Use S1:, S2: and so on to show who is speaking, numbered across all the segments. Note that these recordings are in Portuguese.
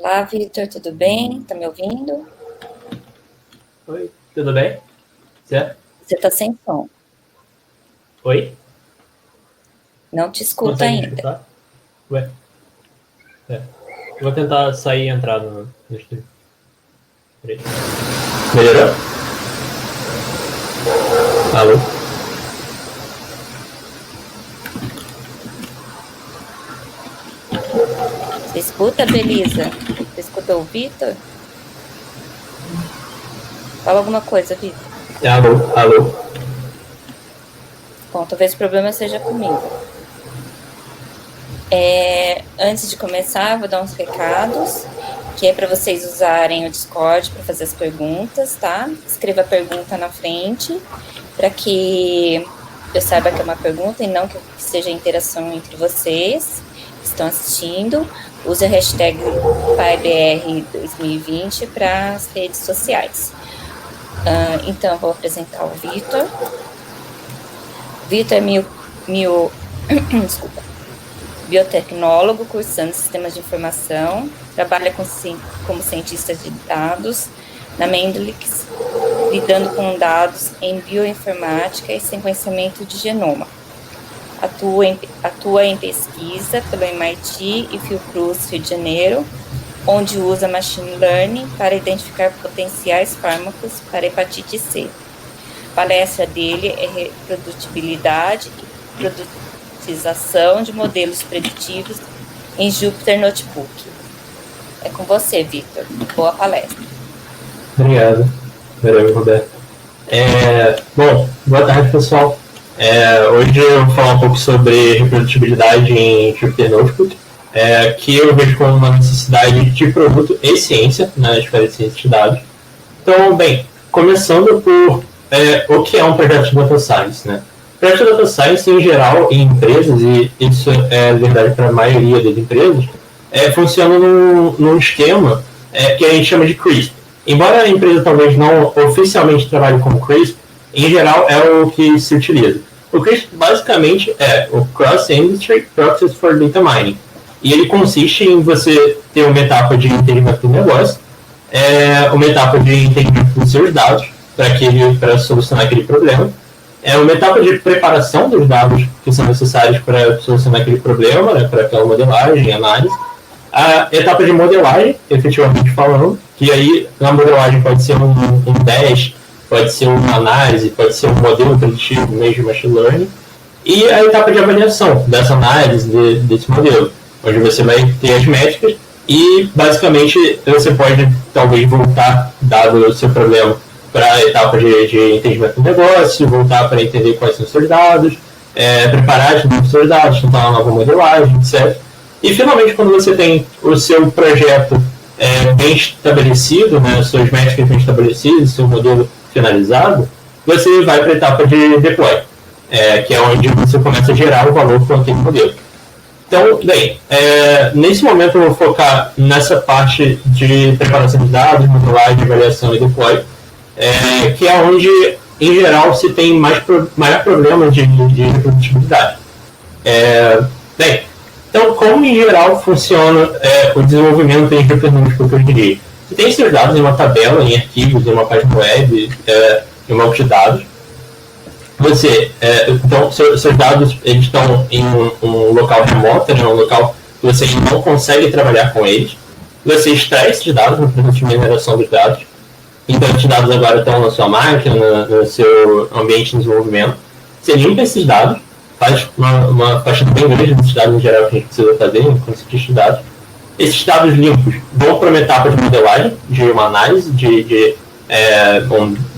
S1: Olá, Vitor, tudo bem? Tá me ouvindo?
S2: Oi, tudo bem? Certo?
S1: Você tá sem som.
S2: Oi?
S1: Não te escuto
S2: Consegue me
S1: ainda.
S2: escutar? Ué? É. Vou tentar sair e entrar no estúdio. Peraí. Melhorou? Alô?
S1: Você escuta, Belisa? Você escutou o Vitor? Fala alguma coisa, Vitor.
S2: Alô?
S1: Bom, talvez o problema seja comigo. Antes de começar, vou dar uns recados, que é para vocês usarem o Discord para fazer as perguntas, tá? Escreva a pergunta na frente, para que eu saiba que é uma pergunta e não que seja interação entre vocês que estão assistindo. Use a hashtag PaiBR2020 para as redes sociais. Então, eu vou apresentar o Vitor. Vitor é biotecnólogo, cursando sistemas de informação, trabalha como cientista de dados na Mendix, lidando com dados em bioinformática e sequenciamento de genoma. Atua em pesquisa pelo MIT e Fiocruz, Rio de Janeiro, onde usa machine learning para identificar potenciais fármacos para hepatite C. A palestra dele é reprodutibilidade e produtização de modelos preditivos em Jupyter Notebook. É com você, Vitor. Boa palestra.
S2: Obrigado. Valeu, Roberto. Bom, boa tarde, pessoal. Hoje eu vou falar um pouco sobre reprodutibilidade em Jupyter Notebook, que eu vejo como uma necessidade de produto e ciência na esfera de ciência de dados. Então, bem, começando por o que é um projeto de Data Science, né? O projeto de Data Science, em geral, em empresas, e isso é verdade para a maioria das empresas, funciona num esquema que a gente chama de CRISP. Embora a empresa talvez não oficialmente trabalhe com CRISP, em geral é o que se utiliza. O CRISP basicamente é o Cross Industry Process for Data Mining. E ele consiste em você ter uma etapa de entendimento do negócio, uma etapa de entendimento dos seus dados, para solucionar aquele problema, uma etapa de preparação dos dados que são necessários para solucionar aquele problema, né, para aquela modelagem, análise. A etapa de modelagem, efetivamente falando, que aí na modelagem pode ser um teste, pode ser uma análise, pode ser um modelo preditivo, meio de machine learning. E a etapa de avaliação dessa análise, desse modelo, onde você vai ter as métricas e, basicamente, você pode, talvez, voltar, dado o seu problema, para a etapa de entendimento do negócio, voltar para entender quais são os seus dados, preparar de novo os seus dados, tentar uma nova modelagem, etc. E, finalmente, quando você tem o seu projeto bem estabelecido, né, suas métricas bem estabelecidas, seu modelo finalizado, você vai para a etapa de deploy, que é onde você começa a gerar o valor para aquele modelo. Então, bem, nesse momento eu vou focar nessa parte de preparação de dados, modelagem, avaliação e deploy, que é onde, em geral, se tem maior problema de reprodutibilidade. Bem, então, como em geral funciona o desenvolvimento em Jupyter Notebook hoje em dia? Você tem seus dados em uma tabela, em arquivos, em uma página web, em um banco de dados. Então, seus dados eles estão em um local remoto, né, um local que você não consegue trabalhar com eles. Você extrai esses dados no processo de mineração dos dados. Então, esses dados agora estão na sua máquina, no seu ambiente de desenvolvimento. Você limpa esses dados, faz uma faxina bem grande desses dados em geral que a gente precisa fazer quando se diz dados. Esses dados limpos vão para uma etapa de modelagem, de uma análise, de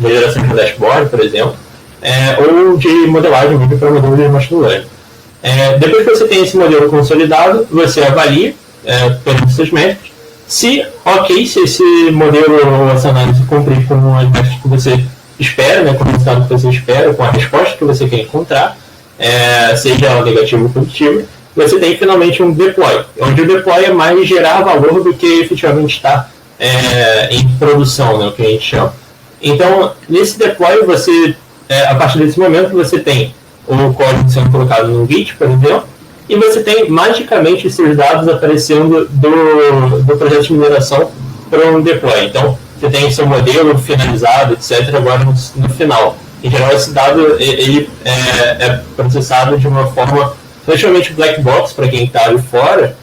S2: geração de um dashboard, por exemplo, ou de modelagem mesmo para modelo de machine learning. Depois que você tem esse modelo consolidado, você avalia pelas suas métricas. Se esse modelo ou essa análise cumprir com as métricas que você espera, né, com o resultado que você espera, com a resposta que você quer encontrar, seja ela negativa ou positiva, você tem finalmente um deploy, onde o deploy é mais gerar valor do que efetivamente estar em produção, né, o que a gente chama. Então, nesse deploy, a partir desse momento, você tem o código sendo colocado no Git, por exemplo, e você tem magicamente os seus dados aparecendo do projeto de mineração para um deploy. Então, você tem seu modelo finalizado, etc., agora no final. Em geral, esse dado ele é processado de uma forma relativamente black box para quem está ali fora.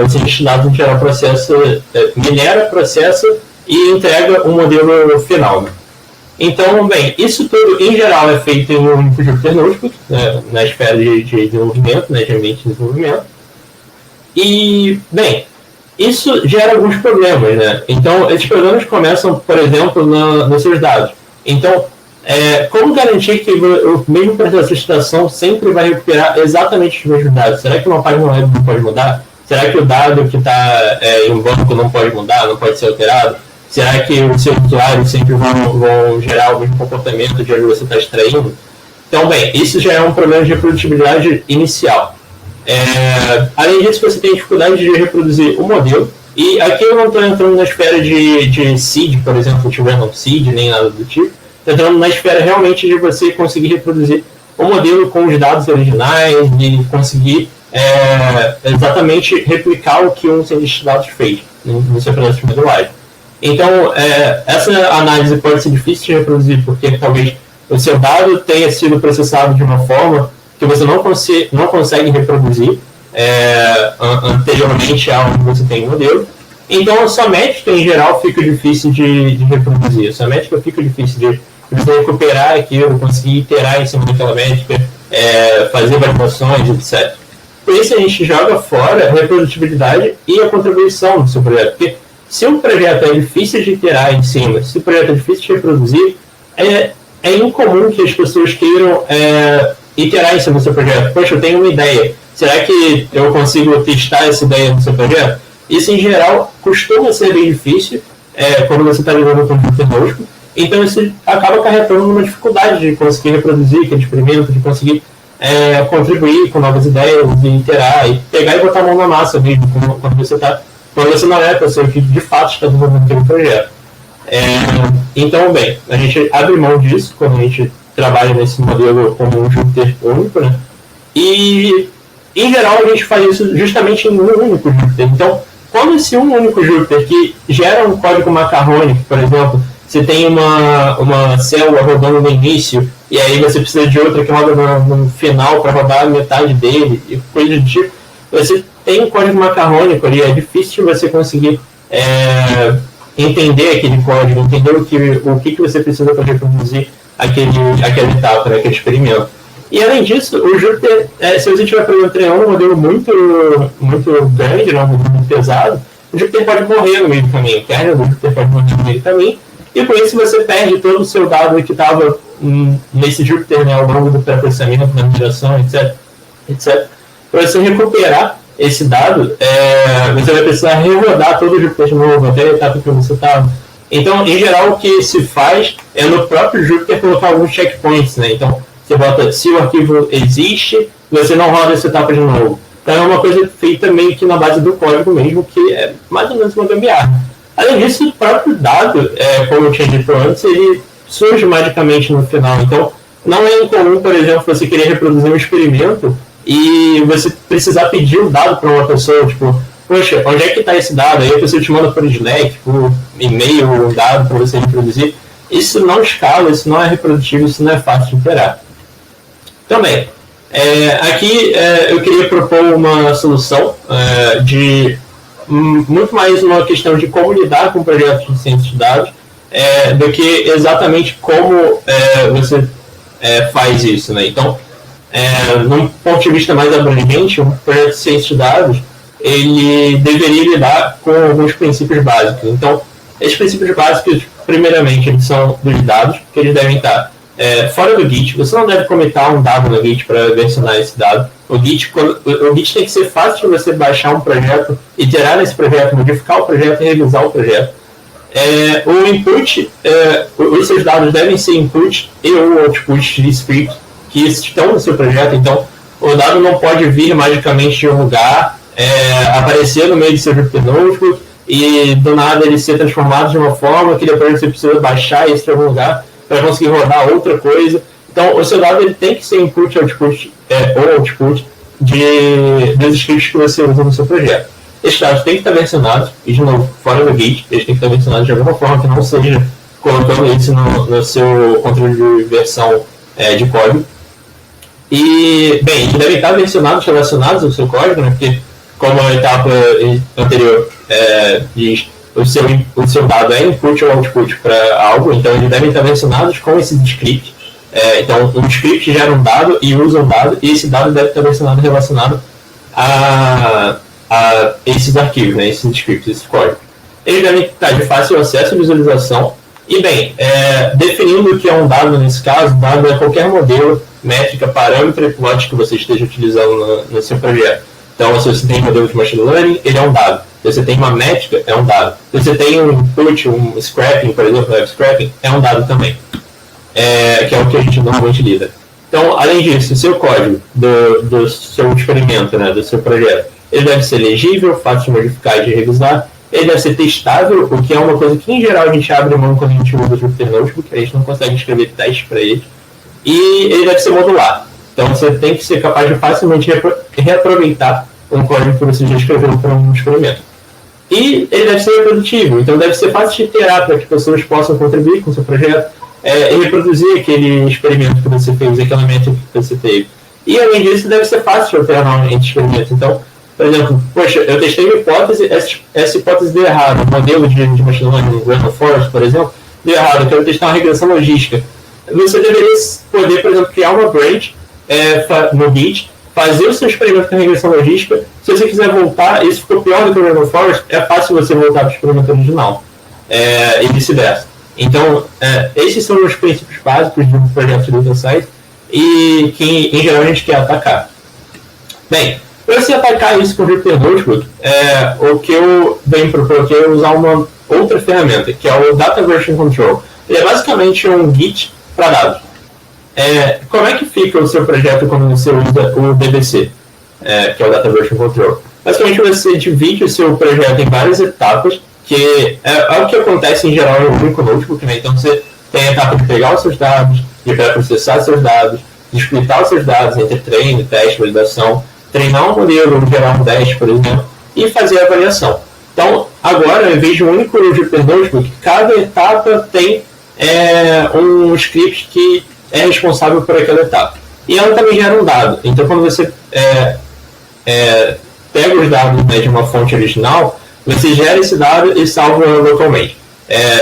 S2: O cientista de dados, em geral, minera, processa e entrega um modelo final. Né? Então, bem, isso tudo, em geral, é feito em um único Jupyter Notebook, né, na esfera de desenvolvimento, né, de ambiente de desenvolvimento. E, bem, isso gera alguns problemas, né? Então, esses problemas começam, por exemplo, nos seus dados. Então, como garantir que o mesmo processo de citação sempre vai recuperar exatamente os mesmos dados? Será que uma página web não pode mudar? Será que o dado que está em um banco não pode mudar, não pode ser alterado? Será que os seus usuários sempre vão gerar o mesmo comportamento de onde você está extraindo? Então, bem, isso já é um problema de reprodutibilidade inicial. Além disso, você tem dificuldade de reproduzir o modelo. E aqui eu não estou entrando na esfera de seed, por exemplo, de random seed, nem nada do tipo. Estou entrando na esfera realmente de você conseguir reproduzir o modelo com os dados originais e conseguir exatamente replicar o que um cientista de dados fez no seu processo de modelagem. Então, essa análise pode ser difícil de reproduzir, porque talvez o seu dado tenha sido processado de uma forma que você não consegue reproduzir anteriormente a onde você tem o modelo. Então, a sua métrica, em geral, fica difícil de reproduzir. A sua métrica fica difícil de você recuperar aquilo, conseguir iterar em cima daquela métrica, fazer validações, etc. Por isso, a gente joga fora a reprodutibilidade e a contribuição do seu projeto. Porque se um projeto é difícil de iterar em cima, se o projeto é difícil de reproduzir, é incomum que as pessoas queiram iterar em cima do seu projeto. Poxa, eu tenho uma ideia. Será que eu consigo testar essa ideia no seu projeto? Isso, em geral, costuma ser bem difícil quando você está lidando com um Jupyter Notebook. Então, isso acaba acarretando uma dificuldade de conseguir reproduzir aquele experimento, de conseguir contribuir com novas ideias, de iterar e pegar e botar a mão na massa mesmo, quando você não é a pessoa que de fato está desenvolvendo aquele projeto. Então, bem, a gente abre mão disso quando a gente trabalha nesse modelo como um Jupyter único, né? E, em geral, a gente faz isso justamente em um único Jupyter. Então, quando esse um único Jupyter que gera um código macarrônico, por exemplo, você tem uma célula rodando no início e aí você precisa de outra que roda no final para rodar a metade dele e coisa do tipo, você tem um código macarrônico ali, é difícil você conseguir entender aquele código, entender o que você precisa para reproduzir aquela etapa, né, aquele experimento. E além disso, o Jupyter, se você estiver treinando um modelo muito grande, né, um modelo muito pesado, o Jupyter pode morrer no meio do caminho, o kernel do Jupyter pode morrer no meio do caminho, e por isso você perde todo o seu dado que estava nesse Jupyter, né, ao longo do pré-processamento, da migração, etc. Para você recuperar esse dado, você vai precisar rerodar todo o Jupyter de novo, até a etapa que você estava. Então, em geral, o que se faz é no próprio Jupyter colocar alguns checkpoints, né? Então, você bota, se o arquivo existe, você não roda essa etapa de novo. Então, é uma coisa feita meio que na base do código mesmo, que é mais ou menos uma gambiarra. Além disso, o próprio dado, como eu tinha dito antes, ele surge magicamente no final. Então, não é incomum, por exemplo, você querer reproduzir um experimento e você precisar pedir o dado para uma pessoa, tipo, poxa, onde é que está esse dado? Aí a pessoa te manda por Slack, por e-mail, um dado para você reproduzir. Isso não escala, isso não é reprodutivo, isso não é fácil de operar. Também, aqui eu queria propor uma solução de muito mais uma questão de como lidar com projetos de ciência de dados do que exatamente como você faz isso, né? Então, num ponto de vista mais abrangente, um projeto de ciência de dados ele deveria lidar com alguns princípios básicos. Então, esses princípios básicos, primeiramente, eles são dos dados, que eles devem estar fora do Git. Você não deve comitar um dado no Git para versionar esse dado. O Git tem que ser fácil de você baixar um projeto, iterar nesse projeto, modificar o projeto e revisar o projeto. O input, os seus dados devem ser input e ou output de script que estão no seu projeto. Então, o dado não pode vir magicamente de um lugar, aparecer no meio do seu Jupyter Notebook e do nada ele ser transformado de uma forma que depois você precisa baixar isso de algum lugar para conseguir rodar outra coisa. Então, o seu dado ele tem que ser input, output ou output dos scripts que você usa no seu projeto. Esses dados têm que estar versionados, e de novo, fora do Git, eles têm que estar versionados de alguma forma que não seja colocando isso no seu controle de versão de código. E, bem, eles devem estar versionados relacionados ao seu código, né, porque como a etapa anterior diz, o seu dado é input ou output para algo, então eles devem estar versionados com esses scripts. Então, um script gera um dado e usa um dado, e esse dado deve estar versionado relacionado a esses arquivos, né, esses scripts, esses códigos. Eles devem estar de fácil acesso e visualização. E, bem, definindo o que é um dado nesse caso, dado é qualquer modelo, métrica, parâmetro e plot que você esteja utilizando no seu projeto. Então, se você tem um modelo de machine learning, ele é um dado. Se você tem uma métrica, é um dado. Se você tem um input, um scrapping, por exemplo, web scrapping, é um dado também. Que é o que a gente normalmente lida. Então, além disso, o seu código do seu experimento, né, do seu projeto, ele deve ser legível, fácil de modificar e de revisar. Ele deve ser testável, o que é uma coisa que, em geral, a gente abre mão quando a gente usa o Jupyter Notebook, a gente não consegue escrever testes para ele. E ele deve ser modular. Então, você tem que ser capaz de facilmente reaproveitar um código que você já escreveu para um experimento. E ele deve ser reprodutivo, então deve ser fácil de iterar para que pessoas possam contribuir com o seu projeto e reproduzir aquele experimento que você fez, aquela métrica que você teve. E, além disso, deve ser fácil de alternar entre experimentos. Então, por exemplo, poxa, eu testei uma hipótese, essa hipótese deu errado. O modelo de machine learning, o Random Forest, por exemplo, deu errado. Eu quero testar uma regressão logística. Você deveria poder, por exemplo, criar uma branch no Git, fazer o seu experimento com a regressão logística. Se você quiser voltar, isso ficou pior do que o Random Forest, é fácil você voltar para o experimento original. E vice-versa. Então, esses são os princípios básicos de um projeto de data science e que, em geral, a gente quer atacar. Bem, para você atacar isso com o Jupyter Notebook, o que eu venho propor aqui é usar uma outra ferramenta, que é o Data Version Control. Ele é basicamente um Git para dados. Como é que fica o seu projeto quando você usa o DVC, que é o Data Version Control? Basicamente, você divide o seu projeto em várias etapas, que é o que acontece em geral no único notebook, né? Então, você tem a etapa de pegar os seus dados, de pré-processar os seus dados, de splitar os seus dados entre treino, teste, validação, treinar um modelo, gerar um teste, por exemplo, e fazer a avaliação. Então, agora, em vez de um único Jupyter Notebook, cada etapa tem um script que é responsável por aquela etapa. E ela também gera um dado. Então, quando você pega os dados, né, de uma fonte original, você gera esse dado e salva localmente,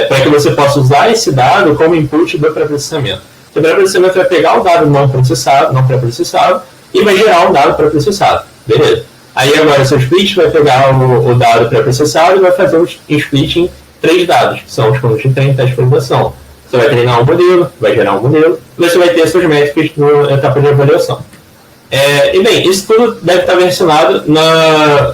S2: para que você possa usar esse dado como input do pré-processamento. O pré-processamento vai pegar o dado não pré-processado, e vai gerar um dado pré-processado. Beleza. Aí agora seu split vai pegar o dado pré-processado e vai fazer um split em 3 dados, que são os conjuntos de treino, teste e validação. Você vai treinar um modelo, vai gerar um modelo, e você vai ter suas métricas na etapa de avaliação. E bem, isso tudo deve estar versionado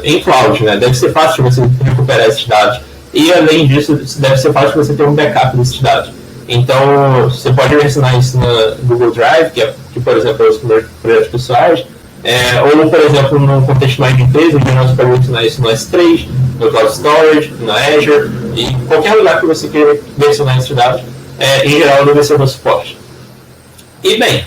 S2: em cloud, né? Deve ser fácil de você recuperar esses dados. E além disso, deve ser fácil de você ter um backup desses dados. Então, você pode versionar isso na Google Drive, que por exemplo, é os meus projetos pessoais, ou, por exemplo, num contexto mais de empresa, onde nós podemos versionar isso no S3, no Cloud Storage, no Azure, e em qualquer lugar que você queira versionar esses dados, em geral, deve ser no suporte. E bem,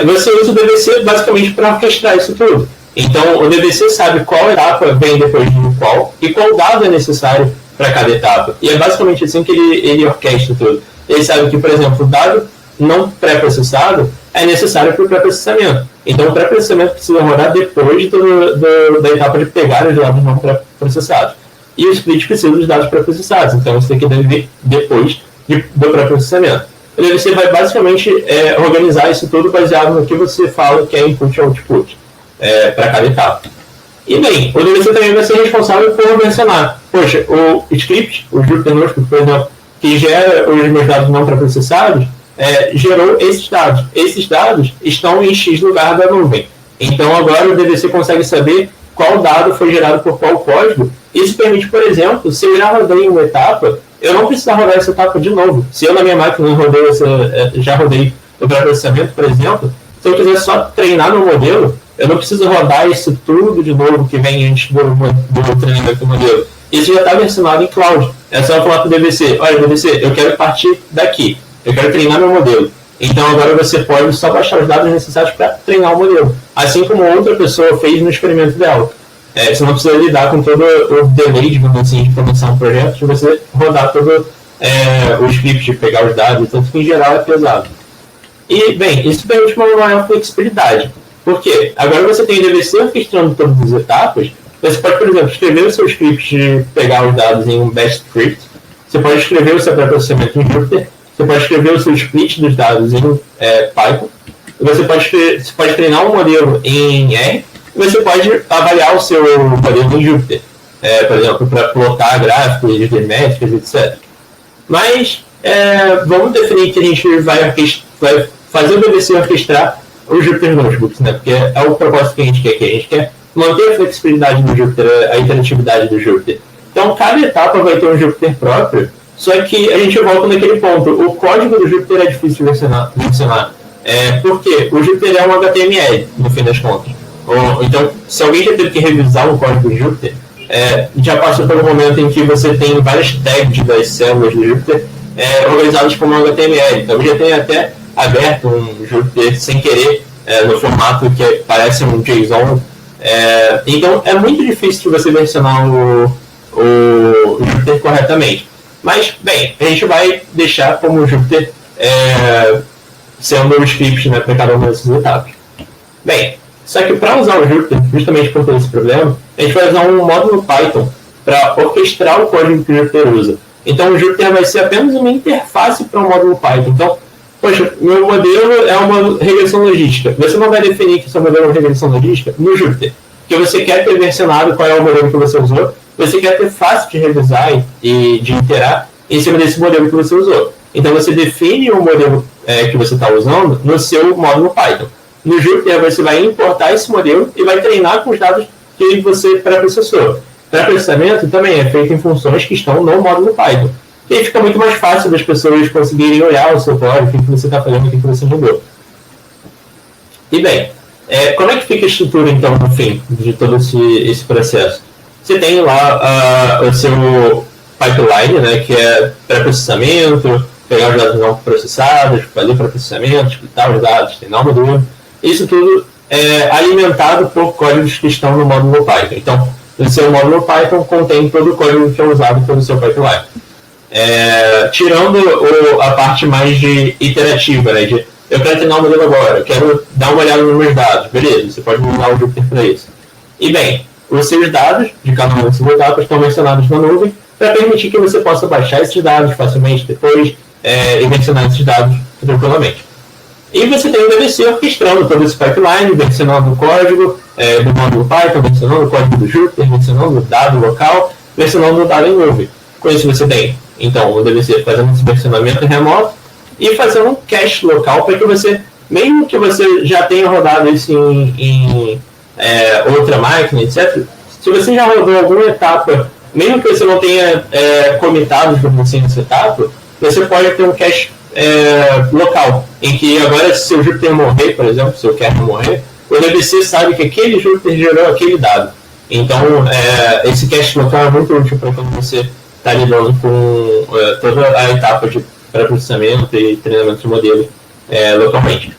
S2: você usa o DVC basicamente para orquestrar isso tudo. Então, o DVC sabe qual etapa vem depois de qual e qual dado é necessário para cada etapa. E é basicamente assim que ele orquestra tudo. Ele sabe que, por exemplo, o dado não pré-processado é necessário para o pré-processamento. Então, o pré-processamento precisa rodar depois da etapa de pegar os dados não pré-processados. E o split precisa dos dados pré-processados. Então, você tem que vir depois do pré-processamento. O DVC vai basicamente organizar isso tudo baseado no que você fala que é input e output para cada etapa. E bem, o DVC também vai ser responsável por mencionar, poxa, o script, o Jupyter Notebook, por exemplo, que gera os meus dados não pré-processados, gerou esses dados. Esses dados estão em X lugar da nuvem. Então agora o DVC consegue saber qual dado foi gerado por qual código. Isso permite, por exemplo, se eu já rodei uma etapa, eu não preciso rodar essa etapa de novo. Se eu na minha máquina já rodei o pré-processamento, por exemplo, se eu quiser só treinar no modelo, eu não preciso rodar isso tudo de novo que vem antes do treinamento do modelo. Isso já está versionado em cloud. É só falar para o DVC, olha, DVC, eu quero partir daqui, eu quero treinar meu modelo. Então agora você pode só baixar os dados necessários para treinar o modelo. assim como outra pessoa fez no experimento dela. Você não precisa lidar com todo o delay, digamos assim, de começar um projeto, de você rodar todo o script, de pegar os dados, tanto que em geral é pesado. E, bem, isso permite uma maior flexibilidade. Por quê? Agora você tem o DVC orquestrando todas as etapas. Você pode, por exemplo, escrever o seu script de pegar os dados em um bash script. Você pode escrever o seu pré-processamento em Jupyter. Você pode escrever o seu split dos dados em Python. Você pode treinar um modelo em R. E você pode avaliar o seu modelo em Jupyter. Por exemplo, para plotar gráficos, métricas, etc. Mas vamos definir que a gente vai fazer o DVC orquestrar o Jupyter Notebooks, né? Porque é o propósito que a gente quer aqui. A gente quer manter a flexibilidade do Jupyter, a interatividade do Jupyter. Então, cada etapa vai ter um Jupyter próprio, só que a gente volta naquele ponto. O código do Jupyter é difícil de versionar. Por quê? O Jupyter é um HTML, no fim das contas. Então, se alguém já teve que revisar o código do Jupyter, já passou pelo momento em que você tem várias tags das células do Jupyter organizadas como HTML. Então, já tem até aberto um Jupyter sem querer no formato que parece um JSON. Então, é muito difícil de você versionar o Jupyter corretamente. Mas, bem, a gente vai deixar como o Jupyter sendo o script, né, para cada uma dessas etapas. Bem, só que para usar o Jupyter, justamente por ter esse problema, a gente vai usar um módulo Python para orquestrar o código que o Jupyter usa. Então, o Jupyter vai ser apenas uma interface para o módulo Python. Então, poxa, meu modelo é uma regressão logística. Você não vai definir que seu modelo é uma regressão logística no Jupyter, porque você quer ter versionado qual é o modelo que você usou, você quer ter fácil de revisar e de iterar em cima desse modelo que você usou. Então, você define o modelo que você está usando no seu módulo Python. No Jupyter, você vai importar esse modelo e vai treinar com os dados que você pré-processou. Pré-processamento também é feito em funções que estão no módulo Python. E aí fica muito mais fácil das pessoas conseguirem olhar o seu código, o que você está fazendo, o que você mudou. E bem, como é que fica a estrutura, então, no fim de todo esse processo? Você tem lá o seu pipeline, né, que é pré-processamento, pegar os dados não processados, fazer pré-processamento, splitar os dados, treinar o modelo. Isso tudo é alimentado por códigos que estão no módulo Python. Então, o seu módulo Python contém todo o código que é usado pelo seu pipeline. Tirando a parte mais de iterativa, né, de eu quero treinar o modelo agora, eu quero dar uma olhada nos meus dados, beleza, você pode usar o Jupyter para isso. E bem, os seus dados de cada uma dessas etapas estão mencionados na nuvem para permitir que você possa baixar esses dados facilmente depois e mencionar esses dados tranquilamente. E você tem o DVC orquestrando todo esse pipeline, versionando o código do módulo Python, versionando o código do Jupyter, versionando o dado local, versionando o dado em nuvem. Com isso você tem, então, o DVC fazendo esse versionamento remoto e fazendo um cache local para que você, mesmo que você já tenha rodado isso em outra máquina, etc., se você já rodou alguma etapa, mesmo que você não tenha comitado assim, nessa etapa, você pode ter um cache local, em que agora se o Jupyter morrer, por exemplo, se o kernel morrer, o DVC sabe que aquele Jupyter gerou aquele dado. Então, esse cache local é muito útil para quando você está lidando com toda a etapa de pré-processamento e treinamento de modelo localmente.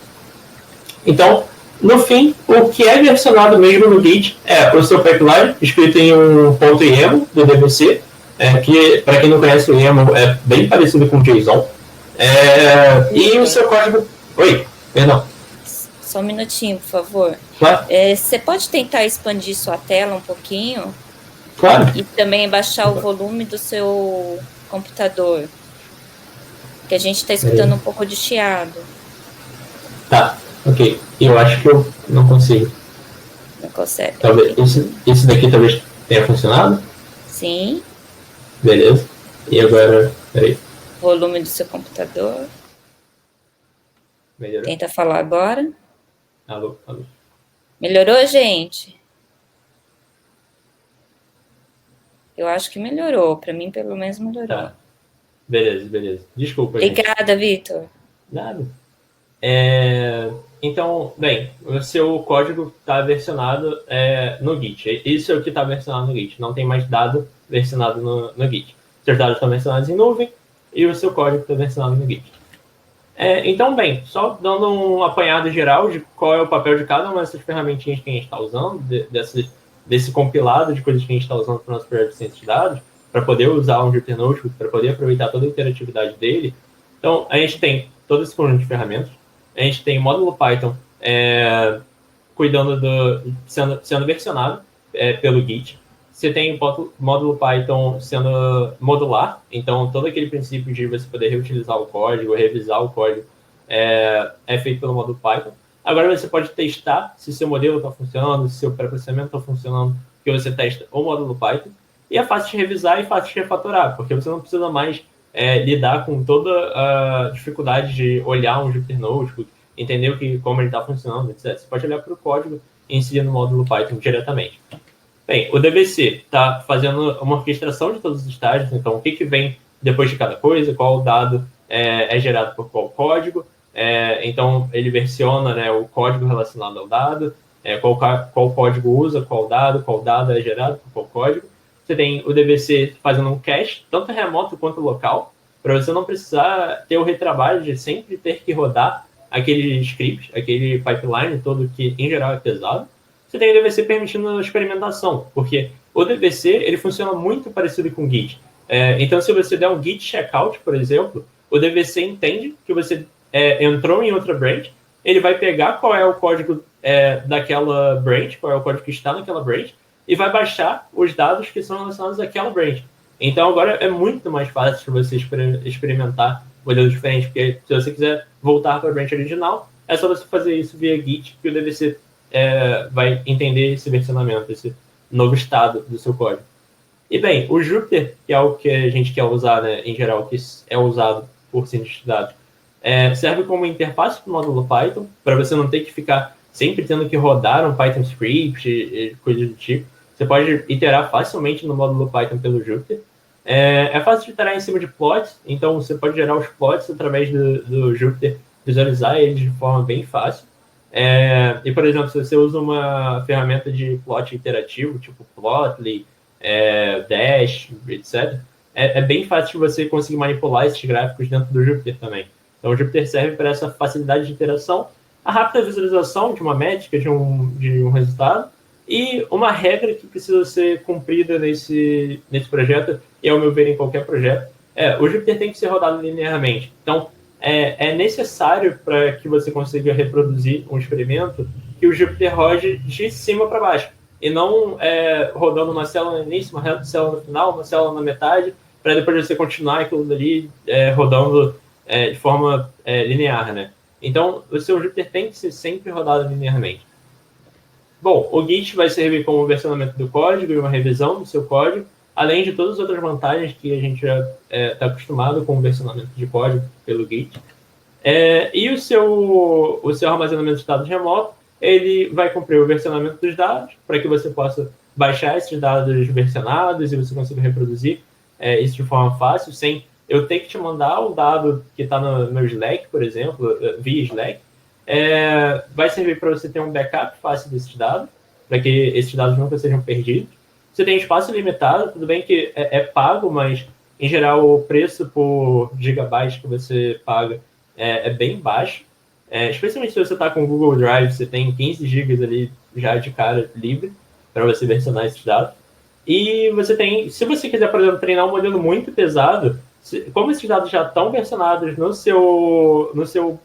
S2: Então, no fim, o que é versionado mesmo no Git é o seu pipeline, escrito em um .yaml do DVC, que, para quem não conhece o YAML, é bem parecido com o JSON. E o seu código... Oi, perdão.
S1: Só um minutinho, por favor.
S2: Claro.
S1: Você pode tentar expandir sua tela um pouquinho?
S2: Claro.
S1: E também baixar o volume do seu computador. Que a gente está escutando um pouco de chiado.
S2: Tá, ok. Eu acho que eu não consigo.
S1: Não consegue.
S2: Talvez, esse daqui talvez tenha funcionado?
S1: Sim.
S2: Beleza. E agora, peraí.
S1: Volume do seu computador.
S2: Melhorou.
S1: Tenta falar agora.
S2: Alô.
S1: Melhorou, gente? Eu acho que melhorou. Para mim, pelo menos, melhorou.
S2: Tá. Beleza. Desculpa,
S1: Obrigada, Vitor.
S2: Nada. Então, bem, o seu código está versionado no Git. Isso é o que está versionado no Git. Não tem mais dado versionado no Git. Seus dados estão versionados em nuvem e o seu código está versionado no Git. Então, bem, só dando um apanhado geral de qual é o papel de cada uma dessas ferramentinhas que a gente está usando, desse compilado de coisas que a gente está usando para o nosso projeto de ciência de dados, para poder usar um Jupyter Notebook, para poder aproveitar toda a interatividade dele. Então, a gente tem todo esse conjunto de ferramentas, a gente tem o módulo Python cuidando sendo versionado pelo Git. Você tem o módulo Python sendo modular, então todo aquele princípio de você poder reutilizar o código, revisar o código, é feito pelo módulo Python. Agora você pode testar se seu modelo está funcionando, se seu pré-processamento está funcionando, que você testa o módulo Python. E é fácil de revisar e fácil de refatorar, porque você não precisa mais lidar com toda a dificuldade de olhar um Jupyter Notebook, entender como ele está funcionando, etc. Você pode olhar para o código e inserir no módulo Python diretamente. Bem, o DBC está fazendo uma orquestração de todos os estágios, então o que vem depois de cada coisa, qual dado é gerado por qual código, então ele versiona, né, o código relacionado ao dado, qual código usa, qual dado é gerado por qual código. Você tem o DBC fazendo um cache, tanto remoto quanto local, para você não precisar ter o retrabalho de sempre ter que rodar aquele script, aquele pipeline todo que, em geral, é pesado. Você tem o DBC permitindo experimentação, porque o DBC ele funciona muito parecido com o Git. Então, se você der um Git checkout, por exemplo, o DBC entende que você entrou em outra branch, ele vai pegar qual é o código daquela branch, qual é o código que está naquela branch, e vai baixar os dados que são relacionados àquela branch. Então, agora é muito mais fácil você experimentar modelos diferentes, porque se você quiser voltar para a branch original, é só você fazer isso via Git, que o DBC vai entender esse versionamento, esse novo estado do seu código. E bem, o Jupyter, que é o que a gente quer usar, né, em geral, que é usado por cientistas de dados, serve como interface para o módulo Python, para você não ter que ficar sempre tendo que rodar um Python script e coisas do tipo. Você pode iterar facilmente no módulo Python pelo Jupyter. É fácil de iterar em cima de plots, então você pode gerar os plots através do Jupyter, visualizar eles de forma bem fácil. E, por exemplo, se você usa uma ferramenta de plot interativo, tipo Plotly, Dash, etc., é bem fácil de você conseguir manipular esses gráficos dentro do Jupyter também. Então, o Jupyter serve para essa facilidade de interação, a rápida visualização de uma métrica, de um resultado, e uma regra que precisa ser cumprida nesse projeto, e ao meu ver em qualquer projeto, o Jupyter tem que ser rodado linearmente. Então, é necessário para que você consiga reproduzir um experimento que o Jupyter rode de cima para baixo, e não rodando uma célula no início, uma célula no final, uma célula na metade, para depois você continuar aquilo dali rodando de forma linear, né? Então, o seu Jupyter tem que ser sempre rodado linearmente. Bom, o Git vai servir como versionamento do código e uma revisão do seu código, além de todas as outras vantagens que a gente já está acostumado com o versionamento de código pelo Git. E o seu armazenamento de dados remoto, ele vai cumprir o versionamento dos dados, para que você possa baixar esses dados versionados e você consiga reproduzir isso de forma fácil, sem eu ter que te mandar o dado que está no meu Slack, por exemplo, via Slack. Vai servir para você ter um backup fácil desses dados, para que esses dados nunca sejam perdidos. Você tem espaço limitado, tudo bem que é pago, mas em geral o preço por gigabyte que você paga é bem baixo. Especialmente se você está com o Google Drive, você tem 15 GB ali já de cara livre para você versionar esses dados. E você tem, se você quiser, por exemplo, treinar um modelo muito pesado, como esses dados já estão versionados no seu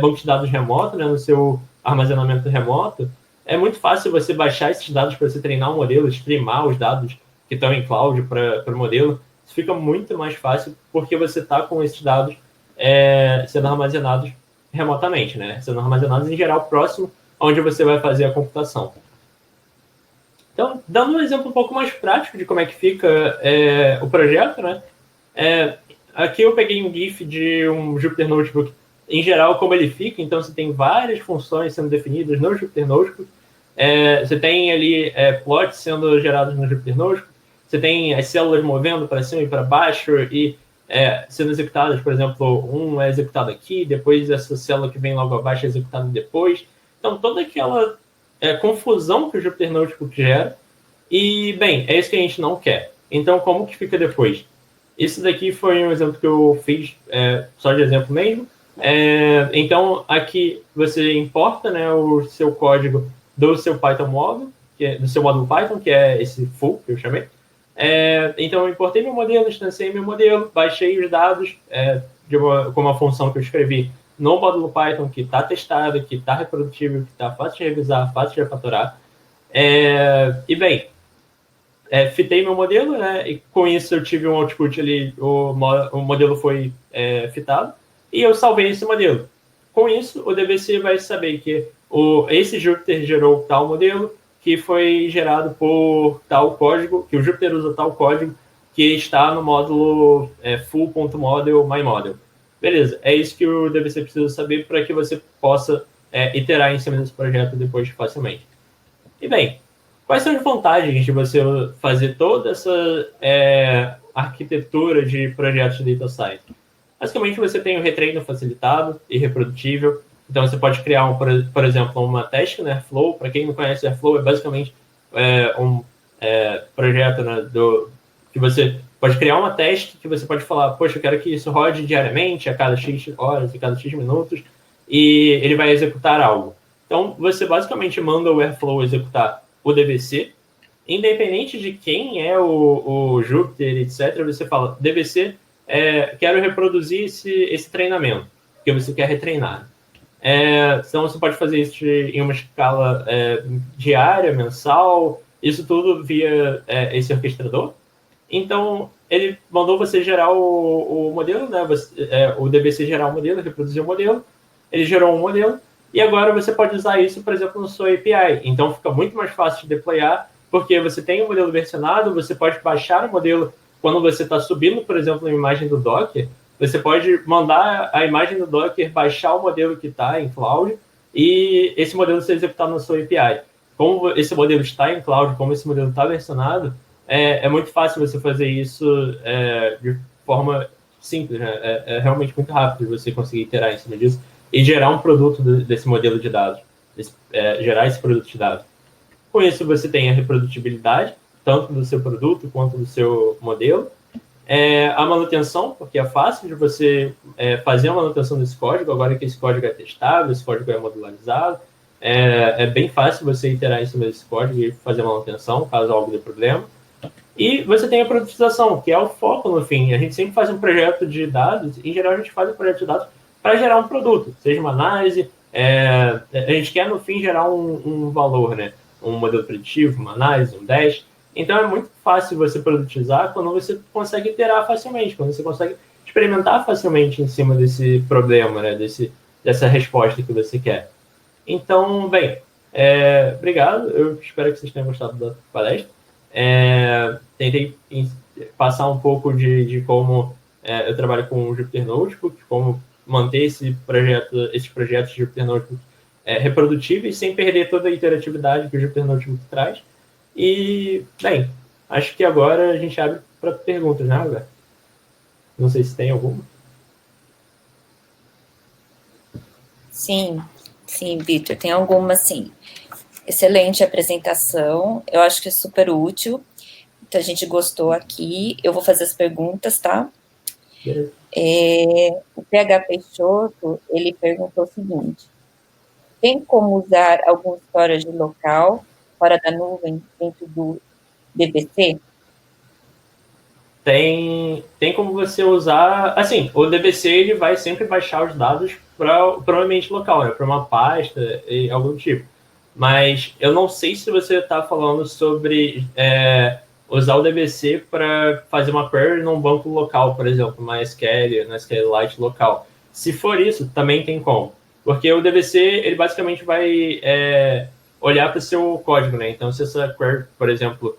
S2: banco de dados remoto, né, no seu armazenamento remoto, é muito fácil você baixar esses dados para você treinar um modelo, streamar os dados que estão em cloud para o modelo. Isso fica muito mais fácil porque você está com esses dados sendo armazenados remotamente, né? Sendo armazenados em geral próximo onde você vai fazer a computação. Então, dando um exemplo um pouco mais prático de como é que fica o projeto, né? Aqui eu peguei um GIF de um Jupyter Notebook, em geral, como ele fica. Então, você tem várias funções sendo definidas no Jupyter Notebook. Você tem ali plots sendo gerados no Jupyter Notebook. Você tem as células movendo para cima e para baixo e sendo executadas, por exemplo, um é executado aqui, depois essa célula que vem logo abaixo é executada depois. Então, toda aquela confusão que o Jupyter Notebook gera. E, bem, é isso que a gente não quer. Então, como que fica depois? Isso daqui foi um exemplo que eu fiz só de exemplo mesmo. Então, aqui você importa, né, o seu código do seu Python módulo, do seu módulo Python, que é esse full que eu chamei. Então, eu importei meu modelo, instanciei meu modelo, baixei os dados com uma função que eu escrevi no módulo Python, que está testado, que está reprodutível, que está fácil de revisar, fácil de refatorar. E, bem, fitei meu modelo, né, e com isso eu tive um output ali, o modelo foi fitado, e eu salvei esse modelo. Com isso, o DBC vai saber que esse Jupyter gerou tal modelo, que foi gerado por tal código, que o Jupyter usa tal código, que está no módulo full.model myModel. Beleza, é isso que o DBC precisa saber para que você possa iterar em cima desse projeto depois facilmente. E bem, quais são as vantagens de você fazer toda essa arquitetura de projetos de data science? Basicamente, você tem o retreino facilitado e reprodutível. Então, você pode criar, por exemplo, uma task no Airflow. Para quem não conhece, Airflow é basicamente um projeto, né, que você pode criar uma task que você pode falar, poxa, eu quero que isso rode diariamente, a cada X horas, a cada X minutos, e ele vai executar algo. Então, você basicamente manda o Airflow executar o DBC, independente de quem é o Jupyter, etc., você fala, DBC, quero reproduzir esse treinamento, que você quer retreinar. Então, você pode fazer isso em uma escala diária, mensal, isso tudo via esse orquestrador. Então, ele mandou você gerar o modelo, né? O DBC gerar o modelo, reproduzir o modelo, ele gerou um modelo, e agora você pode usar isso, por exemplo, no seu API. Então, fica muito mais fácil de deployar, porque você tem um modelo versionado, você pode baixar o modelo quando você está subindo, por exemplo, uma imagem do Docker, você pode mandar a imagem do Docker, baixar o modelo que está em cloud, e esse modelo ser executado na sua API. Como esse modelo está em cloud, como esse modelo está versionado, é muito fácil você fazer isso de forma simples, né? É realmente muito rápido você conseguir iterar em cima disso e gerar um produto desse modelo de dados, gerar esse produto de dados. Com isso, você tem a reprodutibilidade, tanto do seu produto quanto do seu modelo. A manutenção, porque é fácil de você fazer a manutenção desse código, agora que esse código é testável, esse código é modularizado, é bem fácil você iterar em cima desse código e fazer a manutenção, caso algo dê problema. E você tem a produtização, que é o foco no fim. A gente sempre faz um projeto de dados, em geral a gente faz um projeto de dados para gerar um produto, seja uma análise, a gente quer no fim gerar um valor, né? Um modelo preditivo, uma análise, um dash. Então é muito fácil você produtizar quando você consegue iterar facilmente, quando você consegue experimentar facilmente em cima desse problema, né? Dessa resposta que você quer. Então, bem, obrigado, eu espero que vocês tenham gostado da palestra. Tentei passar um pouco de como eu trabalho com o Jupyter Notebook, como manter esses projetos de Jupyter Notebook reprodutíveis sem perder toda a interatividade que o Jupyter Notebook traz. E, bem, acho que agora a gente abre para perguntas, né, Alberto? Não sei se tem alguma.
S1: Sim, Vitor, tem alguma, sim. Excelente apresentação, eu acho que é super útil, então a gente gostou aqui, eu vou fazer as perguntas, tá? O PH Peixoto, ele perguntou o seguinte, tem como usar algum storage local fora da nuvem dentro do DBC?
S2: Tem como você usar, assim, o DBC ele vai sempre baixar os dados para o ambiente local, né, para uma pasta e algum tipo. Mas eu não sei se você está falando sobre usar o DBC para fazer uma query num banco local, por exemplo, uma SQL, na SQLite local. Se for isso, também tem como. Porque o DBC, ele basicamente vai olhar para o seu código, né? Então, se essa query, por exemplo,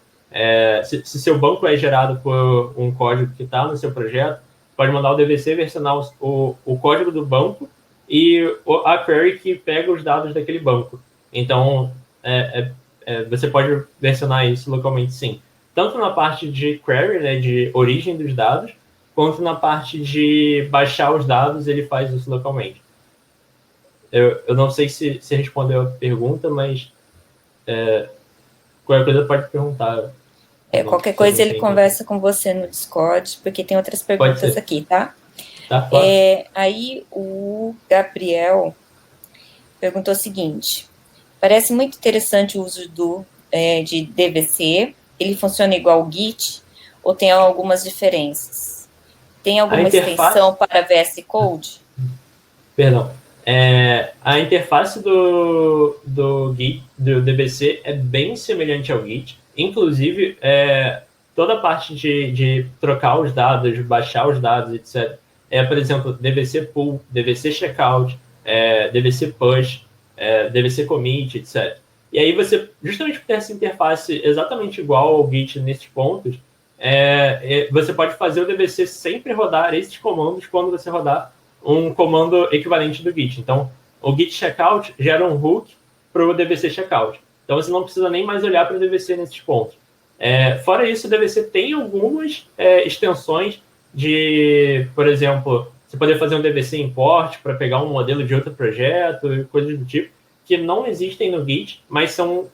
S2: se seu banco é gerado por um código que está no seu projeto, pode mandar o DBC versionar o código do banco e a query que pega os dados daquele banco. Então, você pode versionar isso localmente, sim. Tanto na parte de query, né, de origem dos dados, quanto na parte de baixar os dados, ele faz isso localmente. Eu não sei se respondeu a pergunta, mas qualquer coisa pode perguntar.
S1: Qualquer coisa ele conversa com você no Discord, porque tem outras perguntas aqui, tá?
S2: Tá, claro.
S1: Aí o Gabriel perguntou o seguinte: parece muito interessante o uso de DVC. Ele funciona igual o Git ou tem algumas diferenças? Tem
S2: A
S1: alguma
S2: interface,
S1: extensão para VS Code?
S2: perdão, a interface do Git, do DBC, é bem semelhante ao Git. Inclusive, toda a parte de trocar os dados, baixar os dados, etc. Por exemplo, DBC Pull, DBC Checkout, DBC Push, DBC Commit, etc. E aí você, justamente por ter essa interface exatamente igual ao Git nesses pontos, você pode fazer o DBC sempre rodar esses comandos quando você rodar um comando equivalente do Git. Então, o Git Checkout gera um hook para o DBC Checkout. Então, você não precisa nem mais olhar para o DBC nesses pontos. Fora isso, o DBC tem algumas extensões de, por exemplo, você poder fazer um DBC import para pegar um modelo de outro projeto e coisas do tipo, que não existem no Git, mas são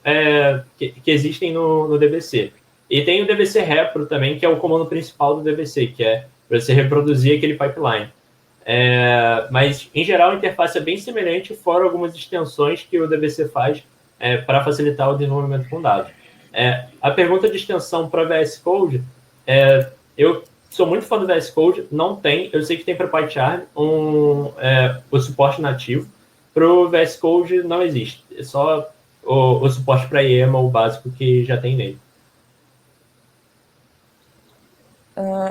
S2: que existem no DBC. E tem o DBC repro também, que é o comando principal do DBC, que é você reproduzir aquele pipeline. Mas, em geral, a interface é bem semelhante, fora algumas extensões que o DBC faz para facilitar o desenvolvimento com dados. A pergunta de extensão para VS Code, eu sou muito fã do VS Code, não tem, eu sei que tem para PyCharm o suporte nativo, para o VS Code não existe, é só o suporte para YAML, o básico que já tem nele.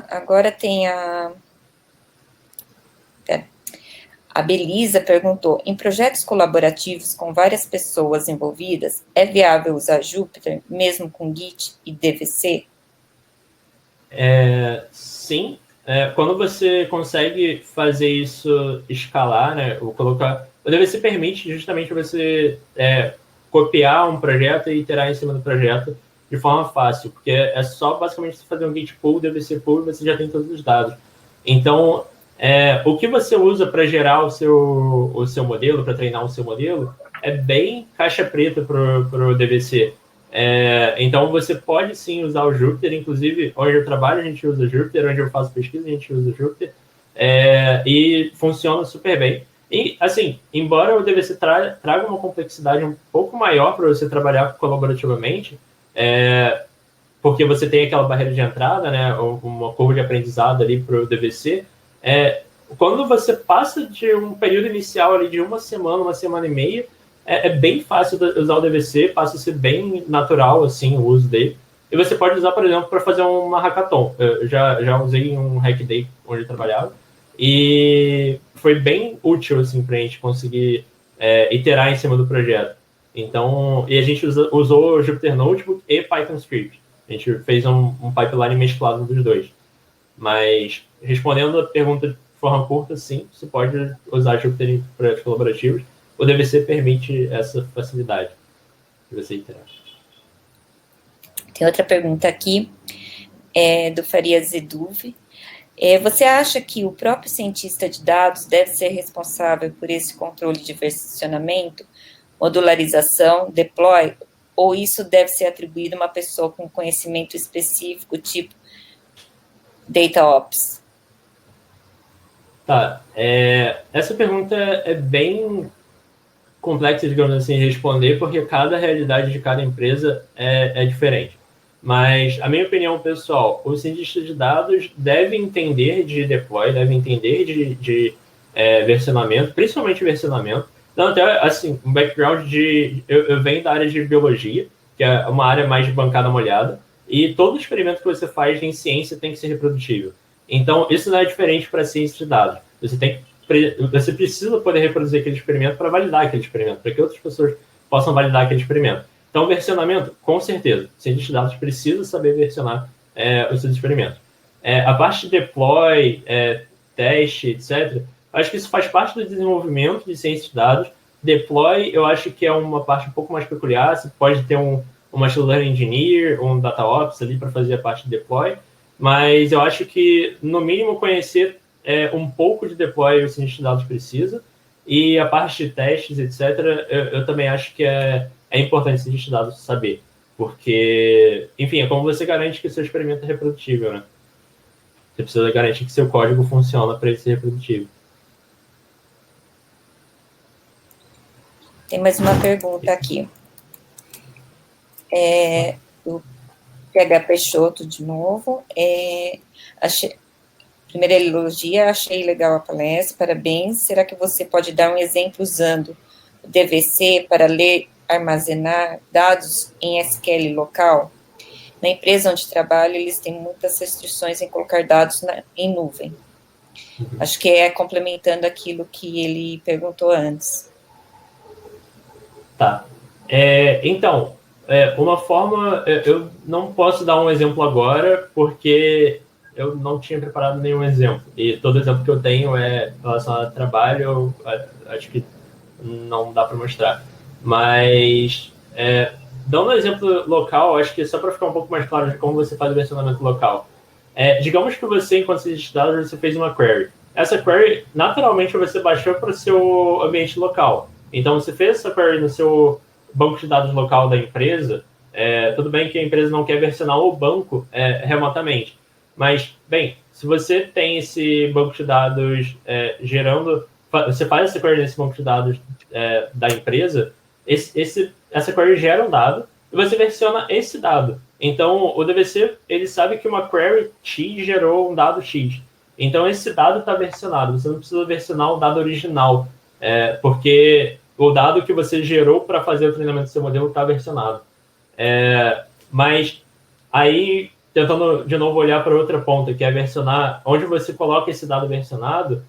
S1: Agora tem a Belisa perguntou: em projetos colaborativos com várias pessoas envolvidas, é viável usar Jupyter, mesmo com Git e DVC?
S2: Sim. Quando você consegue fazer isso escalar, né, o DVC permite justamente você copiar um projeto e iterar em cima do projeto de forma fácil, porque é só basicamente você fazer um Git pull, DVC pull, e você já tem todos os dados. Então, o que você usa para gerar o seu modelo, para treinar o seu modelo, é bem caixa preta para o DVC. Então, você pode sim usar o Jupyter, inclusive, onde eu trabalho a gente usa Jupyter, onde eu faço pesquisa a gente usa Jupyter, e funciona super bem. E, assim, embora o DVC traga uma complexidade um pouco maior para você trabalhar colaborativamente, porque você tem aquela barreira de entrada, né, uma curva de aprendizado ali para o DVC, quando você passa de um período inicial ali de uma semana e meia, é bem fácil usar o DVC, passa a ser bem natural assim, o uso dele. E você pode usar, por exemplo, para fazer uma hackathon. Eu já usei um hack day onde eu trabalhava, e foi bem útil assim, para a gente conseguir iterar em cima do projeto. Então, e a gente usou Jupyter Notebook e Python Script. A gente fez um pipeline mesclado dos dois. Mas, respondendo a pergunta de forma curta, sim, você pode usar Jupyter em projetos colaborativos. O DVC permite essa facilidade de você iterar.
S1: Tem outra pergunta aqui, do Faria Zeduve. Você acha que o próprio cientista de dados deve ser responsável por esse controle de versionamento, modularização, deploy, ou isso deve ser atribuído a uma pessoa com conhecimento específico, tipo DataOps?
S2: Tá, essa pergunta é bem complexa, digamos assim, de responder, porque cada realidade de cada empresa é diferente. Mas, a minha opinião pessoal, o cientista de dados deve entender de deploy, deve entender de versionamento, principalmente versionamento. Então, até, assim, um background eu venho da área de biologia, que é uma área mais de bancada molhada, e todo experimento que você faz em ciência tem que ser reprodutível. Então, isso não é diferente para a ciência de dados. Você precisa poder reproduzir aquele experimento para validar aquele experimento, para que outras pessoas possam validar aquele experimento. Então, versionamento, com certeza. O cientista de dados precisa saber versionar os seus experimentos. A parte de deploy, teste, etc., acho que isso faz parte do desenvolvimento de ciência de dados. Deploy, eu acho que é uma parte um pouco mais peculiar. Você pode ter um machine learning engineer, um DataOps ali para fazer a parte de deploy, mas eu acho que, no mínimo, conhecer um pouco de deploy o cientista de dados precisa, e a parte de testes, etc., eu também acho que é importante o cientista de dados saber, porque, enfim, é como você garante que o seu experimento é reprodutível, né? Você precisa garantir que seu código funciona para ele ser reprodutivo.
S1: Tem mais uma pergunta aqui. Do PH Peixoto, de novo. Primeiro ele elogia, achei legal a palestra, parabéns. Será que você pode dar um exemplo usando o DVC para ler, armazenar dados em SQL local? Na empresa onde trabalho, eles têm muitas restrições em colocar dados em nuvem. Acho que é complementando aquilo que ele perguntou antes.
S2: Tá. Então, uma forma... Eu não posso dar um exemplo agora, porque eu não tinha preparado nenhum exemplo. E todo exemplo que eu tenho é relacionado a trabalho, acho que não dá para mostrar. Mas, dando um exemplo local, acho que só para ficar um pouco mais claro de como você faz o versionamento local. Digamos que você, enquanto você estudava, você fez uma query. Essa query, naturalmente, você baixou para o seu ambiente local. Então, você fez essa query no seu banco de dados local da empresa. Tudo bem que a empresa não quer versionar o banco remotamente. Mas, bem, se você tem esse banco de dados gerando... Você faz essa query nesse banco de dados da empresa, essa query gera um dado e você versiona esse dado. Então, o DVC, ele sabe que uma query X gerou um dado X. Então, esse dado está versionado. Você não precisa versionar o dado original, porque o dado que você gerou para fazer o treinamento do seu modelo está versionado. Mas aí, tentando de novo olhar para outra ponta, que é versionar, onde você coloca esse dado versionado,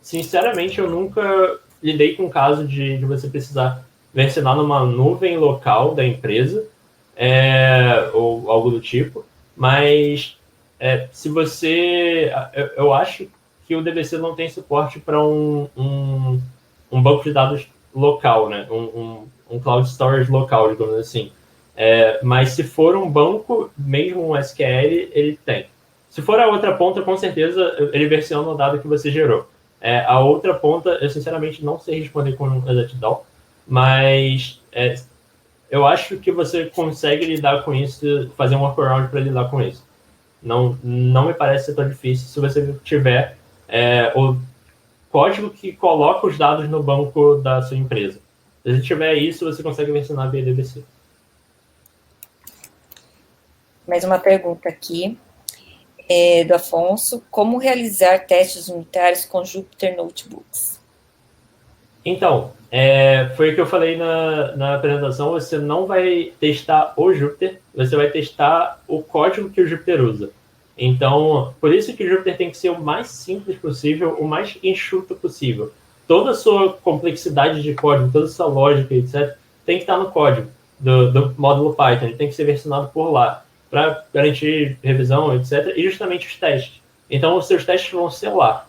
S2: sinceramente, eu nunca lidei com o caso de você precisar versionar numa nuvem local da empresa, ou algo do tipo, mas se você... Eu acho que o DVC não tem suporte para um banco de dados local, né? Um cloud storage local, digamos assim. Mas se for um banco, mesmo um SQL, ele tem. Se for a outra ponta, com certeza ele versiona o dado que você gerou. A outra ponta, eu sinceramente não sei responder com exatidão, mas eu acho que você consegue lidar com isso, fazer um workaround para lidar com isso. Não me parece ser tão difícil se você tiver o código que coloca os dados no banco da sua empresa. Se você tiver isso, você consegue versionar via DVC.
S1: Mais uma pergunta aqui, do Afonso. Como realizar testes unitários com Jupyter Notebooks?
S2: Então, foi o que eu falei na apresentação. Você não vai testar o Jupyter, você vai testar o código que o Jupyter usa. Então, por isso que o Jupyter tem que ser o mais simples possível, o mais enxuto possível. Toda a sua complexidade de código, toda a sua lógica, etc., tem que estar no código do módulo Python. Ele tem que ser versionado por lá, para garantir revisão, etc., e justamente os testes. Então, os seus testes vão ser lá.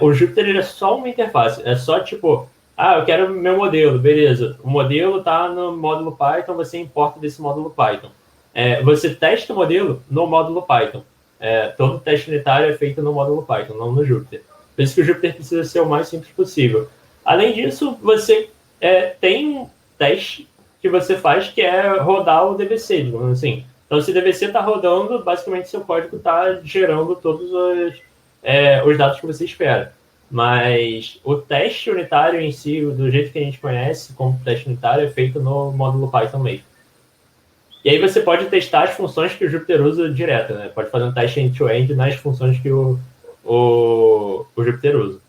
S2: O Jupyter ele é só uma interface, é só tipo, eu quero meu modelo, beleza. O modelo está no módulo Python, você importa desse módulo Python. Você testa o modelo no módulo Python. Todo teste unitário é feito no módulo Python, não no Jupyter. Por isso que o Jupyter precisa ser o mais simples possível. Além disso, você tem um teste que você faz que é rodar o DVC, digamos assim. Então, se o DVC está rodando, basicamente seu código está gerando todos os dados que você espera. Mas o teste unitário em si, do jeito que a gente conhece como teste unitário, é feito no módulo Python mesmo. E aí você pode testar as funções que o Jupyter usa direto, né? Pode fazer um teste end-to-end nas funções que o Jupyter usa.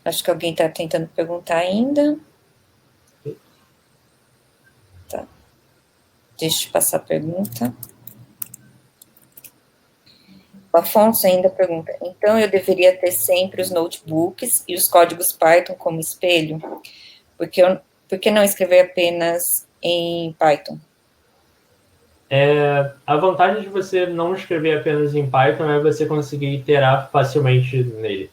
S1: Acho que alguém está tentando perguntar ainda. Tá. Deixa eu passar a pergunta. O Afonso ainda pergunta, então eu deveria ter sempre os notebooks e os códigos Python como espelho? Por que não escrever apenas em Python?
S2: A vantagem de você não escrever apenas em Python é você conseguir iterar facilmente nele.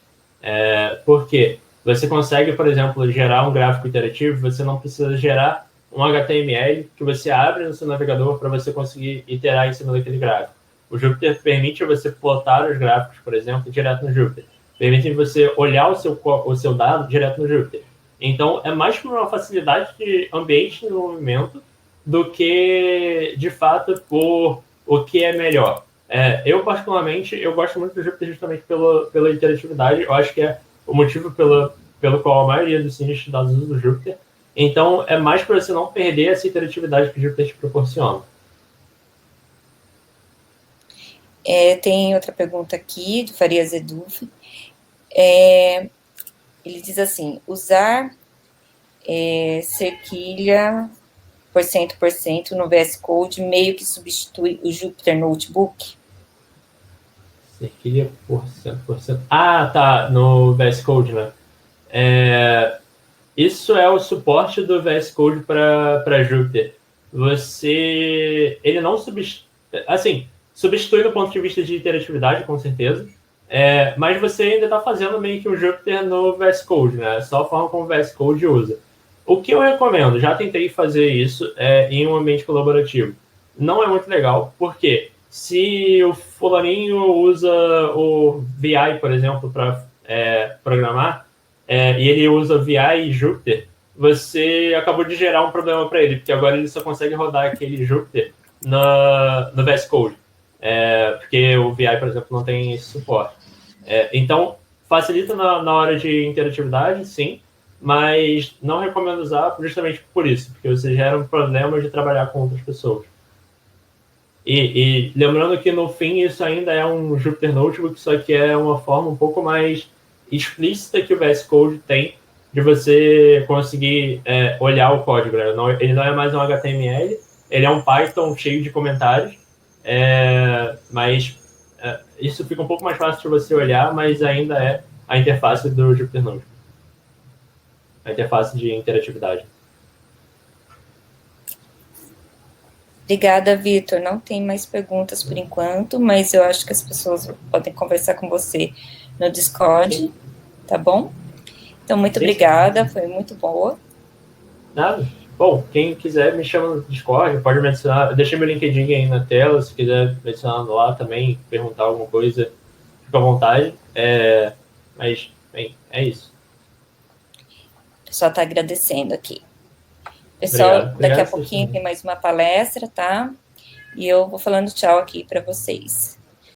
S2: Por quê? Você consegue, por exemplo, gerar um gráfico iterativo, você não precisa gerar um HTML que você abre no seu navegador para você conseguir iterar em cima daquele gráfico. O Jupyter permite você plotar os gráficos, por exemplo, direto no Jupyter. Permite você olhar o seu dado direto no Jupyter. Então, é mais por uma facilidade de ambiente de movimento do que, de fato, por o que é melhor. Eu, particularmente, eu gosto muito do Júpiter justamente pela interatividade. Eu acho que é o motivo pelo qual a maioria dos cientistas estudados usa o Júpiter. Então, é mais para você não perder essa interatividade que o Júpiter te proporciona.
S1: Tem outra pergunta aqui, do Farias Eduf. Ele diz assim, usar cerquilha por cento no VS Code meio que substitui o Jupyter Notebook?
S2: Cerquilha por cento. Ah, tá, no VS Code, né? Isso é o suporte do VS Code para Jupyter. Ele não substitui, assim, substitui do ponto de vista de interatividade, com certeza, mas você ainda está fazendo meio que um Jupyter no VS Code, né? Só a forma como o VS Code usa. O que eu recomendo, já tentei fazer isso em um ambiente colaborativo. Não é muito legal, porque se o fulaninho usa o VI, por exemplo, para programar, e ele usa VI e Jupyter, você acabou de gerar um problema para ele, porque agora ele só consegue rodar aquele Jupyter no VS Code, porque o VI, por exemplo, não tem esse suporte. Então, facilita na hora de interatividade, sim, mas não recomendo usar justamente por isso, porque você gera um problema de trabalhar com outras pessoas. E lembrando que no fim isso ainda é um Jupyter Notebook, só que é uma forma um pouco mais explícita que o VS Code tem de você conseguir olhar o código. Né? Ele não é mais um HTML, ele é um Python cheio de comentários, mas isso fica um pouco mais fácil de você olhar, mas ainda é a interface do Jupyter Notebook. A interface de interatividade.
S1: Obrigada, Vitor. Não tem mais perguntas por enquanto, mas eu acho que as pessoas podem conversar com você no Discord, sim, tá bom? Então, muito obrigada, foi muito boa.
S2: Nada. Bom, quem quiser me chama no Discord, pode me adicionar. Eu deixei meu LinkedIn aí na tela, se quiser me adicionar lá também, perguntar alguma coisa, fica à vontade. Mas, bem, é isso.
S1: O pessoal está agradecendo aqui. Pessoal,
S2: obrigado.
S1: Daqui a pouquinho tem mais uma palestra, tá? E eu vou falando tchau aqui para vocês.